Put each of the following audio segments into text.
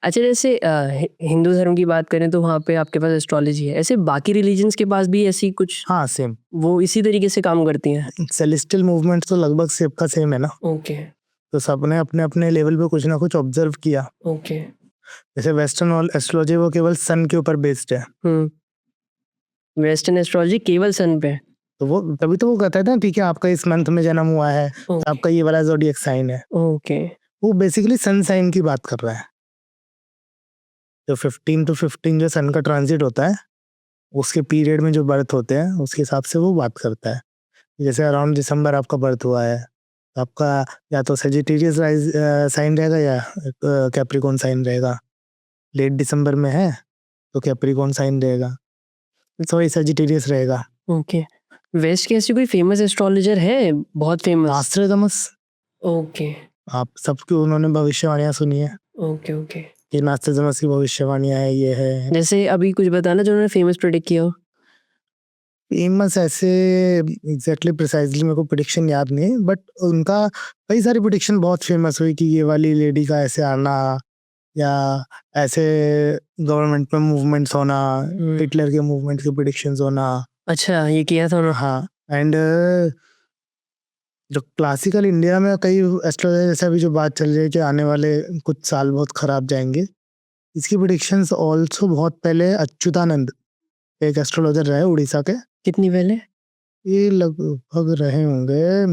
अच्छा जैसे हिंदू धर्म की बात करें तो वहाँ पे आपके पास एस्ट्रोलॉजी है। ऐसे बाकी रिलीजन्स के पास भी ऐसी कुछ हाँ सेम, वो इसी तरीके से काम करती हैं? सेलेस्टियल मूवमेंट तो लगभग सबका सेम है ना, ओके, तो सबने अपने अपने लेवल पे कुछ ना कुछ ऑब्जर्व किया। ओके। जैसे वेस्टर्न एस्ट्रोलॉजी वो केवल सन के ऊपर बेस्ड है, हुँ। वेस्टर्न एस्ट्रोलॉजी केवल सन पे? तो वो तभी तो वो कहता है ना, ठीक है आपका इस मंथ में जन्म हुआ है तो ओके, आपका ये वाला ज़ोडिएक साइन है। ओके। वो बेसिकली सन साइन की बात कर रहा है। जो 15 टू 15 जो सन का ट्रांजिट होता है, उसके पीरियड में जो बर्थ होते हैं, उसके हिसाब से वो बात करता है। जैसे अराउंड दिसंबर आपका बर्थ हुआ है, तो आपका या तो सेजिटेरियस साइन रहेगा या कैप्रिकॉर्न साइन रहेगा। लेट दिसंबर में है, तो कैप्रिकॉर्न साइन रहेगा, सॉरी सेजिटेरियस रहेगा। ओके। वेस्ट की ऐसी कोई फेमस एस्ट्रोलॉजर है? बहुत फेमस? नास्ट्रेदामस, ओके, आप सबकी उन्होंने भविष्यवाणियाँ सुनी है ओके, ओके। कि नास्ट्रेदामस की भविष्यवाणियाँ है, ये है। जैसे अभी कुछ बताना जो उन्होंने फेमस प्रेडिक्ट किया हो? फेमस ऐसे एग्जैक्टली प्रिसाइजली मेरे को प्रिडिक्शन याद नहीं है, बट उनका कई सारी प्रिडिक्शन बहुत फेमस हुई कि ये वाली लेडी का ऐसे आना, या ऐसे गवर्नमेंट में मूवमेंट्स होना, हिटलर के मूवमेंट के प्रिडिक्शंस होना। अच्छा, ये किया था उन्होंने? हाँ, एंड जो क्लासिकल इंडिया में कई एस्ट्रोलॉजर, जैसे अभी जो बात चल रही है कि आने वाले कुछ साल बहुत खराब जाएंगे, इसकी प्रिडिक्शंस ऑल्सो बहुत पहले अच्युतानंद एक एस्ट्रोलॉजर रहे उड़ीसा के, कितनी पहले? ये लगभग रहे होंगे,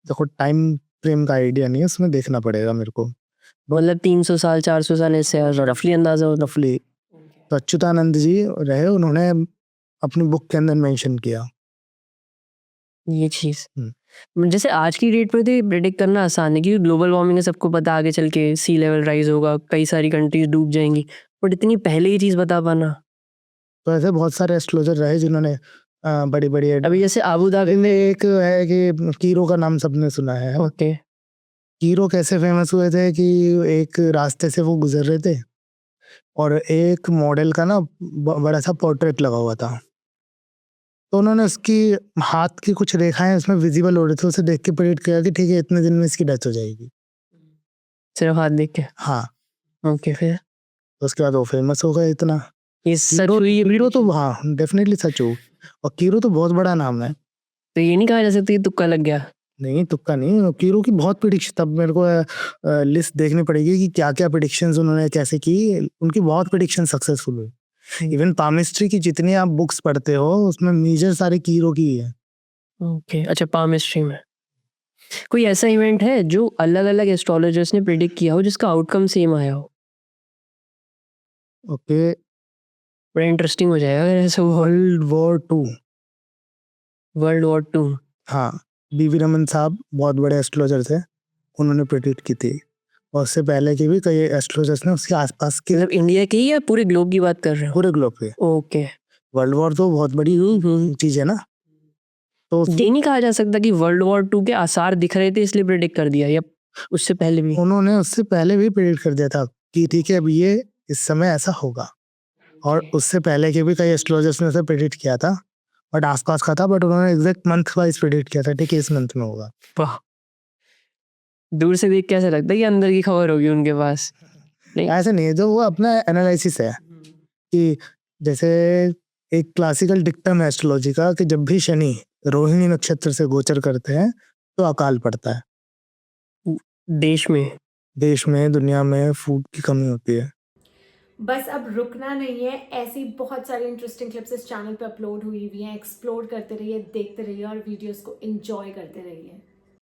देखो टाइम फ्रेम का आइडिया नहीं है, उसमें देखना पड़ेगा मेरे को, मतलब 300 साल, 400 साल ऐसे रफली अंदाजा हो? रफली। तो अच्युतानंद जी रहे, उन्होंने अपनी बुक के अंदर मेंशन किया। ये चीज़। जैसे आज की डेट में तो ये प्रेडिक्ट करना आसान है क्योंकि ग्लोबल वार्मिंग है, सबको पता आगे चल के सी लेवल राइज होगा, कई सारी कंट्रीज डूब जाएंगी, बट इतनी पहले ये चीज़ बता पाना। तो ऐसे बहुत सारे एस्ट्रोलॉजर रहे जिन्होंने बड़ी बड़ी अभी जैसे आबू धाबी में एक है कि कीरो का नाम सबने सुना है। ओके, कीरो कैसे फेमस हुए थे कि एक रास्ते से वो गुजर रहे थे और एक मॉडल का ना बड़ा सा पोर्ट्रेट लगा हुआ था, तो उन्होंने उसकी हाथ की कुछ रेखाएं उसमें विजिबल हो रही थी, उसे देख के प्रेडिक्ट किया कि ठीक है इतने दिन में इसकी डेथ हो जाएगी। सिर्फ हाथ देख के? हाँ, ओके, फिर तो उसके बाद वो फेमस हो गए इतना। ये सच कीरो हुई? कीरो तो हाँ डेफिनेटली सच हो, और कीरो तो बहुत बड़ा नाम है। तो ये नहीं कहा जा सकता ये तुक्का लग गया? नहीं तुक्का नहीं, कीरो की बहुत प्रिडिक्शन, तब मेरे को लिस्ट देखनी पड़ेगी कि क्या क्या प्रिडिक्शंस उन्होंने कैसे की, उनकी बहुत प्रिडिक्शन सक्सेसफुल हुई। इवन पामिस्ट्री की जितनी आप बुक्स पढ़ते हो उसमें मेजर सारे कीरो की ही है। ओके, अच्छा पामिस्ट्री में कोई ऐसा इवेंट है जो अलग अलग एस्ट्रोलॉजर्स ने प्रेडिक्ट किया हो जिसका आउटकम सेम आया हो? ओके, बड़ा इंटरेस्टिंग हो जाएगा अगर ऐसा हुआ। World war 2, world war 2? हाँ, बीवी रमन साहब बहुत बड़े एस्ट्रोलॉजर थे, उन्होंने प्रेडिक्ट की थी, और उससे पहले के भी कई एस्ट्रोलॉजर्स ने उसके आसपास के मतलब इंडिया की या पूरे ग्लोब की बात कर रहे हो? पूरे ग्लोब पे। ओके। वर्ल्ड वॉर तो बहुत बड़ी चीज है ना, तो ये नहीं कहा जा सकता कि वर्ल्ड वॉर 2 के आसार दिख रहे थे इसलिए प्रेडिक्ट कर दिया, या उससे पहले भी? उन्होंने उससे पहले भी प्रेडिक्ट कर दिया था कि ठीक है अब ये इस समय ऐसा होगा, और उससे पहले के भी कई एस्ट्रोलॉजर्स ने उसे प्रेडिक्ट किया था, बट आसपास का था, बट उन्होंने एग्जैक्ट मंथ वाइज प्रेडिक्ट किया था, ठीक है इस मंथ में होगा। वाह! दूर से देख के ऐसा लगता है कि अंदर की खबर होगी उनके पास। नहीं? ऐसे नहीं है, जो वो अपना एनालिसिस है कि जैसे एक क्लासिकल डिक्टम है एस्ट्रोलॉजी का कि जब भी शनि रोहिणी नक्षत्र से गोचर करते हैं तो अकाल पड़ता है, देश में? देश में दुनिया में फूड की कमी होती है। बस अब रुकना नहीं है, ऐसी बहुत सारी इंटरेस्टिंग क्लिप्स इस चैनल पे अपलोड हुई हैं। एक्सप्लोर करते रहिए, देखते रहिए और वीडियोस को एंजॉय करते रहिए।